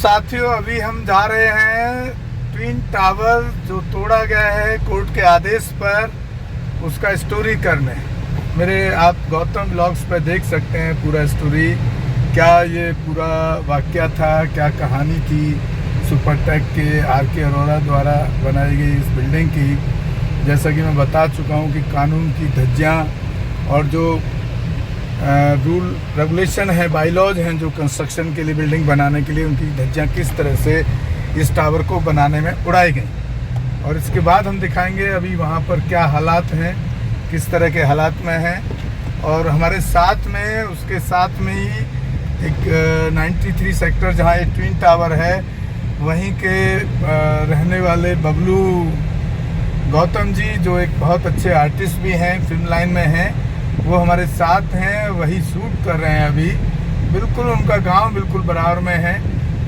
साथियों, अभी हम जा रहे हैं ट्विन टावर जो तोड़ा गया है कोर्ट के आदेश पर, उसका स्टोरी करने। मेरे आप गौतम ब्लॉग्स पर देख सकते हैं पूरा स्टोरी, क्या ये पूरा वाकया था, क्या कहानी थी सुपरटेक के आर.के. अरोड़ा द्वारा बनाई गई इस बिल्डिंग की। जैसा कि मैं बता चुका हूँ कि कानून की धज्जियाँ और जो रूल रेगुलेशन है, बाईलॉज हैं जो कंस्ट्रक्शन के लिए, बिल्डिंग बनाने के लिए, उनकी धज्जियाँ किस तरह से इस टावर को बनाने में उड़ाई गई। और इसके बाद हम दिखाएंगे अभी वहाँ पर क्या हालात हैं, किस तरह के हालात में हैं। और हमारे साथ में, उसके साथ में ही एक 93 सेक्टर जहाँ ये ट्विन टावर है, वहीं के रहने वाले बबलू गौतम जी, जो एक बहुत अच्छे आर्टिस्ट भी हैं, फिल्म लाइन में हैं, वो हमारे साथ हैं, वही शूट कर रहे हैं अभी। बिल्कुल उनका गांव बिल्कुल बराबर में है,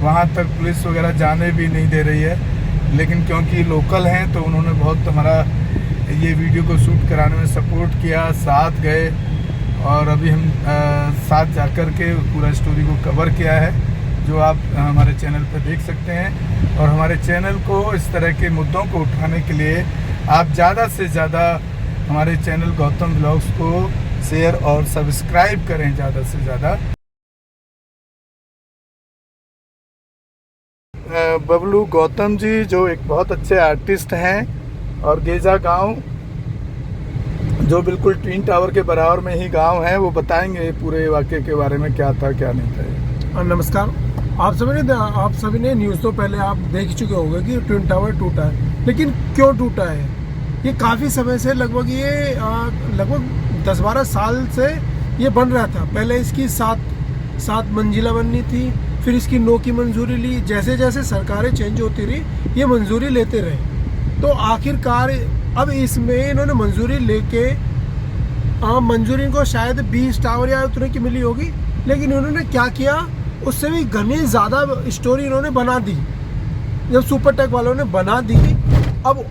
वहाँ तक पुलिस वगैरह जाने भी नहीं दे रही है, लेकिन क्योंकि लोकल हैं तो उन्होंने बहुत हमारा ये वीडियो को शूट कराने में सपोर्ट किया, साथ गए। और अभी हम साथ जाकर के पूरा स्टोरी को कवर किया है, जो आप हमारे चैनल पर देख सकते हैं। और हमारे चैनल को इस तरह के मुद्दों को उठाने के लिए आप ज़्यादा से ज़्यादा हमारे चैनल गौतम ब्लॉग्स को शेयर और सब्सक्राइब करें ज़्यादा से ज़्यादा। बबलू गौतम जी जो एक बहुत अच्छे आर्टिस्ट हैं, और गेजा गांव जो बिल्कुल ट्विन टावर के बराबर में ही गांव है, वो बताएंगे पूरे वाक़े के बारे में, क्या था क्या नहीं था। नमस्कार। आप सभी ने न्यूज़ तो पहले आप देख चुके होंगे कि ट्विन टावर टूटा है, लेकिन क्यों टूटा है? ये काफ़ी समय से, लगभग 10-12 साल से ये बन रहा था। पहले इसकी सात मंजिला बननी थी, फिर इसकी 9 की मंजूरी ली। जैसे जैसे सरकारें चेंज होती रही, ये मंजूरी लेते रहे। तो आखिरकार अब इसमें इन्होंने मंजूरी लेके, मंजूरी को शायद 20 टावर या उतने की मिली होगी, लेकिन उन्होंने क्या किया, उससे भी घनी ज़्यादा स्टोरी इन्होंने बना दी। जब सुपरटेक वालों ने बना दी, अब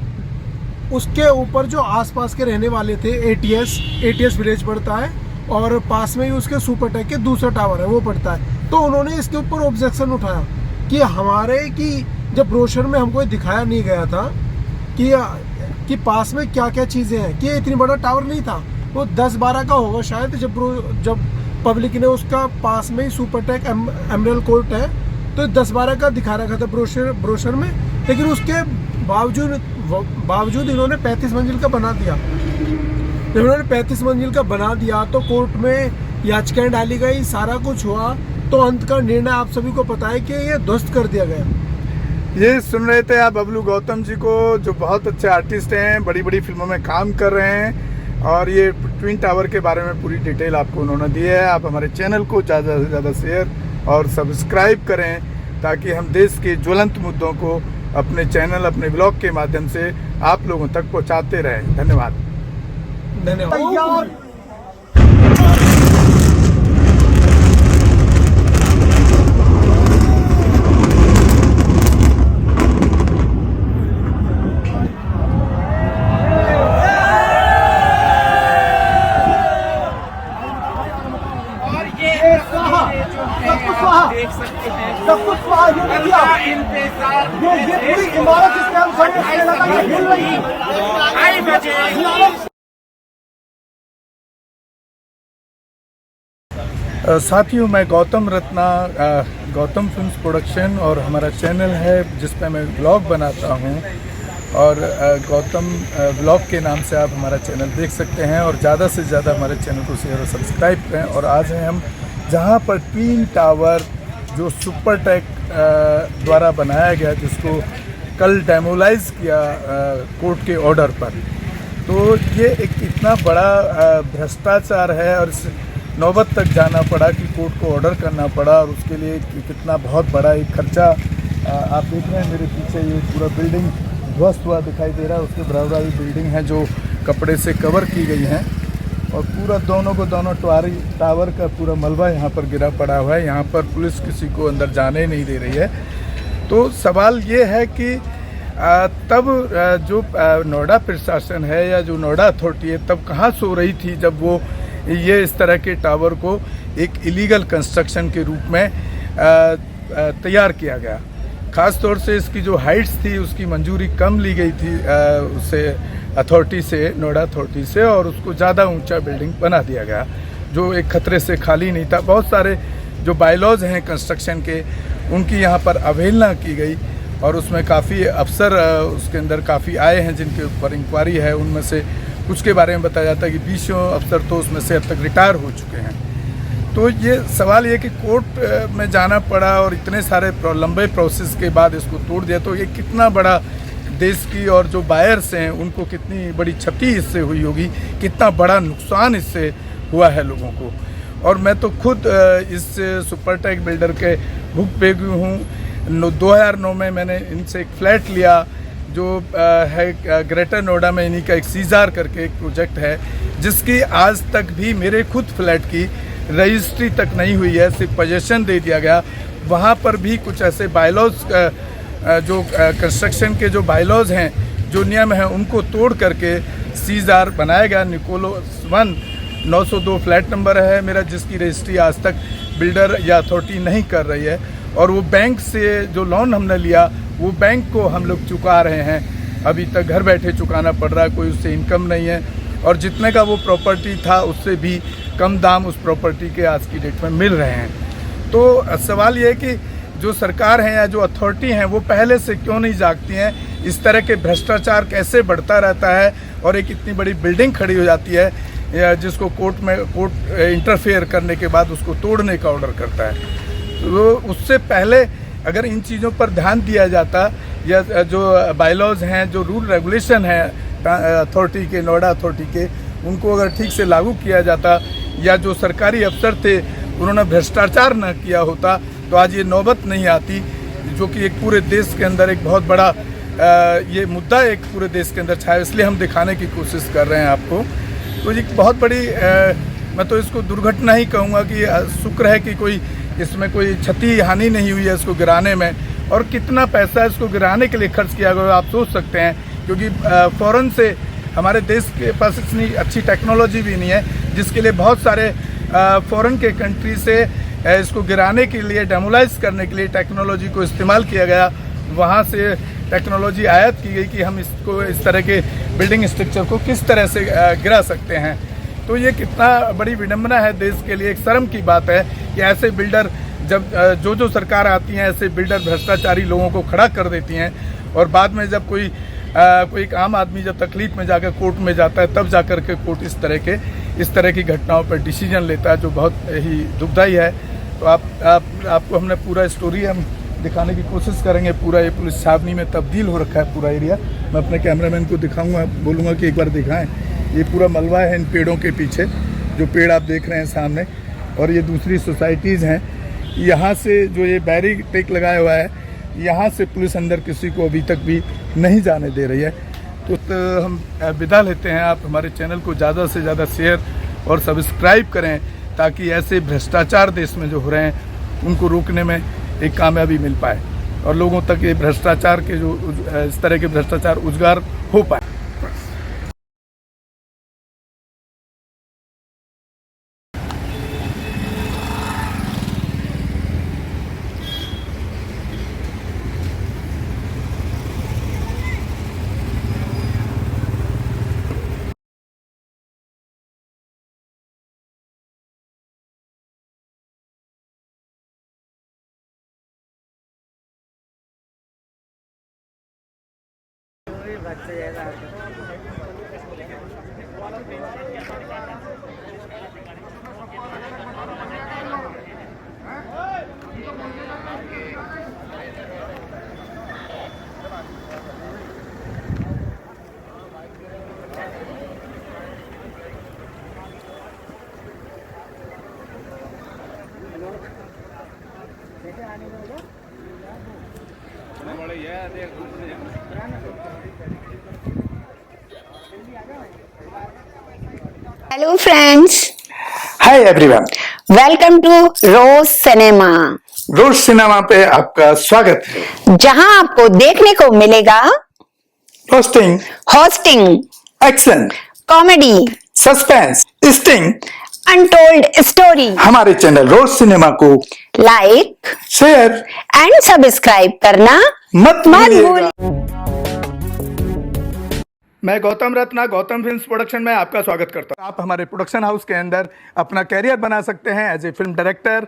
उसके ऊपर जो आसपास के रहने वाले थे, एटीएस विलेज पड़ता है, और पास में ही उसके सुपरटेक के दूसरा टावर है वो पड़ता है। तो उन्होंने इसके ऊपर ऑब्जेक्शन उठाया कि जब ब्रोशर में हमको दिखाया नहीं गया था कि पास में क्या क्या चीज़ें हैं, कि इतनी बड़ा टावर नहीं था, वो 10-12 का होगा शायद। जब पब्लिक ने उसका पास में ही सुपरटेक एमरल्ड कोर्ट है, तो 10-12 का दिखा रखा था ब्रोशर में, लेकिन उसके बावजूद इन्होंने 35 मंजिल का बना दिया। जब इन्होंने 35 मंजिल का बना दिया तो कोर्ट में याचिकाएं डाली गई, सारा कुछ हुआ, तो अंत का निर्णय आप सभी को पता है कि ये ध्वस्त कर दिया गया। ये सुन रहे थे आप बबलू गौतम जी को, जो बहुत अच्छे आर्टिस्ट हैं, बड़ी बड़ी फिल्मों में काम कर रहे हैं, और ये ट्विन टावर के बारे में पूरी डिटेल आपको उन्होंने दी है। आप हमारे चैनल को ज़्यादा से ज़्यादा शेयर और सब्सक्राइब करें, ताकि हम देश के ज्वलंत मुद्दों को अपने चैनल, अपने ब्लॉग के माध्यम से आप लोगों तक पहुंचाते रहें। धन्यवाद। देख सकते हैं सब कुछ ये पूरी इमारत जिसमें हम खड़े हिल रही है। साथियों, मैं गौतम रत्ना, गौतम फिल्म्स प्रोडक्शन, और हमारा चैनल है जिस पर मैं ब्लॉग बनाता हूं, और गौतम ब्लॉग के नाम से आप हमारा चैनल देख सकते हैं। और ज़्यादा से ज़्यादा हमारे चैनल को शेयर और सब्सक्राइब करें। और आज हैं हम जहां पर ट्विन टावर जो सुपरटेक द्वारा बनाया गया, जिसको कल डेमोलाइज किया कोर्ट के ऑर्डर पर, तो ये एक इतना बड़ा भ्रष्टाचार है, और इस नौबत तक जाना पड़ा कि कोर्ट को ऑर्डर करना पड़ा, और उसके लिए कितना बहुत बड़ा एक खर्चा। आप देख रहे हैं मेरे पीछे ये पूरा बिल्डिंग ध्वस्त हुआ दिखाई दे रहा है, उसके बराबर वाली बिल्डिंग है जो कपड़े से कवर की गई हैं, और पूरा दोनों टावर का पूरा मलबा यहाँ पर गिरा पड़ा हुआ है। यहाँ पर पुलिस किसी को अंदर जाने नहीं दे रही है। तो सवाल ये है कि तब जो नोएडा प्रशासन है या जो नोएडा अथॉरिटी है, तब कहाँ सो रही थी जब वो ये इस तरह के टावर को एक इलीगल कंस्ट्रक्शन के रूप में तैयार किया गया। ख़ास तौर से इसकी जो हाइट्स थी उसकी मंजूरी कम ली गई थी उससे अथॉरिटी से, नोएडा अथॉरिटी से, और उसको ज़्यादा ऊंचा बिल्डिंग बना दिया गया जो एक खतरे से खाली नहीं था। बहुत सारे जो बायलॉज हैं कंस्ट्रक्शन के उनकी यहाँ पर अवहेलना की गई और उसमें काफ़ी अफसर उसके अंदर काफ़ी आए हैं जिनके ऊपर इंक्वायरी है। उनमें से कुछ के बारे में बताया जाता है कि 20 अफसर तो उसमें से अब तक रिटायर हो चुके हैं। तो ये सवाल ये कि कोर्ट में जाना पड़ा और इतने सारे लंबे प्रोसेस के बाद इसको तोड़ दिया, तो ये कितना बड़ा देश की और जो बायर्स हैं उनको कितनी बड़ी क्षति इससे हुई होगी, कितना बड़ा नुकसान इससे हुआ है लोगों को। और मैं तो खुद इस सुपरटेक बिल्डर के भुगतान हूँ। 2009 में मैंने इनसे एक फ्लैट लिया जो है ग्रेटर नोएडा में। इन्हीं का एक सीजार करके एक प्रोजेक्ट है जिसकी आज तक भी मेरे खुद फ्लैट की रजिस्ट्री तक नहीं हुई है, सिर्फ पोजेसन दे दिया गया। वहाँ पर भी कुछ ऐसे बायलॉज जो कंस्ट्रक्शन के जो बायलॉज हैं, जो नियम हैं, उनको तोड़ करके सीजार बनाया गया। निकोलस 1 902 फ्लैट नंबर है मेरा, जिसकी रजिस्ट्री आज तक बिल्डर या अथॉरिटी नहीं कर रही है। और वो बैंक से जो लोन हमने लिया वो बैंक को हम लोग चुका रहे हैं, अभी तक घर बैठे चुकाना पड़ रहा है, कोई उससे इनकम नहीं है। और जितने का वो प्रॉपर्टी था उससे भी कम दाम उस प्रॉपर्टी के आज की डेट में मिल रहे हैं। तो सवाल ये है कि जो सरकार है या जो अथॉरिटी हैं वो पहले से क्यों नहीं जागती हैं? इस तरह के भ्रष्टाचार कैसे बढ़ता रहता है और एक इतनी बड़ी बिल्डिंग खड़ी हो जाती है या जिसको कोर्ट इंटरफेयर करने के बाद उसको तोड़ने का ऑर्डर करता है। तो उससे पहले अगर इन चीज़ों पर ध्यान दिया जाता या जो बायलॉज हैं, जो रूल रेगुलेशन है अथॉरिटी के, नोएडा अथॉरिटी के, उनको अगर ठीक से लागू किया जाता या जो सरकारी अफसर थे उन्होंने भ्रष्टाचार न किया होता तो आज ये नौबत नहीं आती, जो कि एक पूरे देश के अंदर एक बहुत बड़ा ये मुद्दा एक पूरे देश के अंदर छाया। इसलिए हम दिखाने की कोशिश कर रहे हैं आपको। तो ये बहुत बड़ी मैं तो इसको दुर्घटना ही कहूँगा कि शुक्र है कि कोई इसमें कोई क्षति हानि नहीं हुई है इसको गिराने में। और कितना पैसा इसको गिराने के लिए खर्च किया गया आप सोच सकते हैं, क्योंकि फ़ौरन से हमारे देश के पास इतनी अच्छी टेक्नोलॉजी भी नहीं है जिसके लिए बहुत सारे फ़ॉरेन के कंट्री से इसको गिराने के लिए, डेमोलाइज करने के लिए टेक्नोलॉजी को इस्तेमाल किया गया। वहाँ से टेक्नोलॉजी आयात की गई कि हम इसको इस तरह के बिल्डिंग स्ट्रक्चर को किस तरह से गिरा सकते हैं। तो ये कितना बड़ी विडंबना है देश के लिए, एक शर्म की बात है कि ऐसे बिल्डर जब जो सरकार आती हैं ऐसे बिल्डर भ्रष्टाचारी लोगों को खड़ा कर देती हैं और बाद में जब कोई एक आम आदमी जब तकलीफ में जाकर कोर्ट में जाता है तब जाकर के कोर्ट इस तरह की घटनाओं पर डिसीजन लेता है, जो बहुत ही दुखदायी है। तो आपको हमने पूरा स्टोरी हम दिखाने की कोशिश करेंगे। पूरा ये पुलिस छावनी में तब्दील हो रखा है पूरा एरिया। मैं अपने कैमरामैन को दिखाऊंगा, बोलूँगा कि एक बार दिखाएं। ये पूरा मलबा है इन पेड़ों के पीछे, जो पेड़ आप देख रहे हैं सामने, और ये दूसरी सोसाइटीज़ हैं। यहाँ से जो ये बैरिकेड लगाया हुआ है, यहाँ से पुलिस अंदर किसी को अभी तक भी नहीं जाने दे रही है। तो हम विदा लेते हैं। आप हमारे चैनल को ज़्यादा से ज़्यादा शेयर और सब्सक्राइब करें ताकि ऐसे भ्रष्टाचार देश में जो हो रहे हैं उनको रोकने में एक कामयाबी मिल पाए और लोगों तक ये भ्रष्टाचार के जो इस तरह के भ्रष्टाचार उजागर हो पाए। Hello friends, hi everyone, welcome to Roj cinema. Roj cinema पे आपका स्वागत है, जहां आपको देखने को मिलेगा roasting, hosting, action, comedy, suspense, sting, untold story. हमारे चैनल रोज सिनेमा को लाइक शेयर एंड सब्सक्राइब करना मत मत भूलिएगा। भूलिएगा। मैं गौतम रत्ना गौतम फिल्म्स प्रोडक्शन में आपका स्वागत करता हूँ। आप हमारे प्रोडक्शन हाउस के अंदर अपना कैरियर बना सकते हैं as a film director,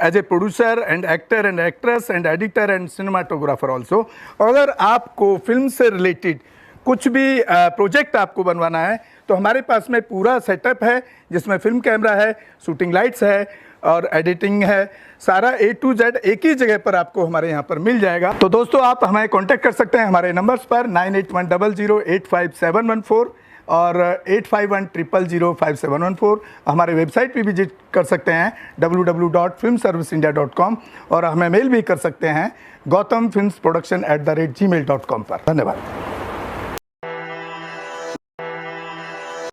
as a producer and actor and actress and editor and cinematographer also. अगर आपको फिल्म से रिलेटेड कुछ भी प्रोजेक्ट आपको बनवाना है तो हमारे पास में पूरा सेटअप है, जिसमें फिल्म कैमरा है, शूटिंग लाइट्स है और एडिटिंग है। सारा A to Z एक ही जगह पर आपको हमारे यहाँ पर मिल जाएगा। तो दोस्तों, आप हमें कांटेक्ट कर सकते हैं हमारे नंबर्स पर 9810085714 और 8510005714। हमारे वेबसाइट पे विजिट कर सकते हैं www.filmserviceindia.com और हमें मेल भी कर सकते हैं gautamfilmsproduction@gmail.com पर। धन्यवाद।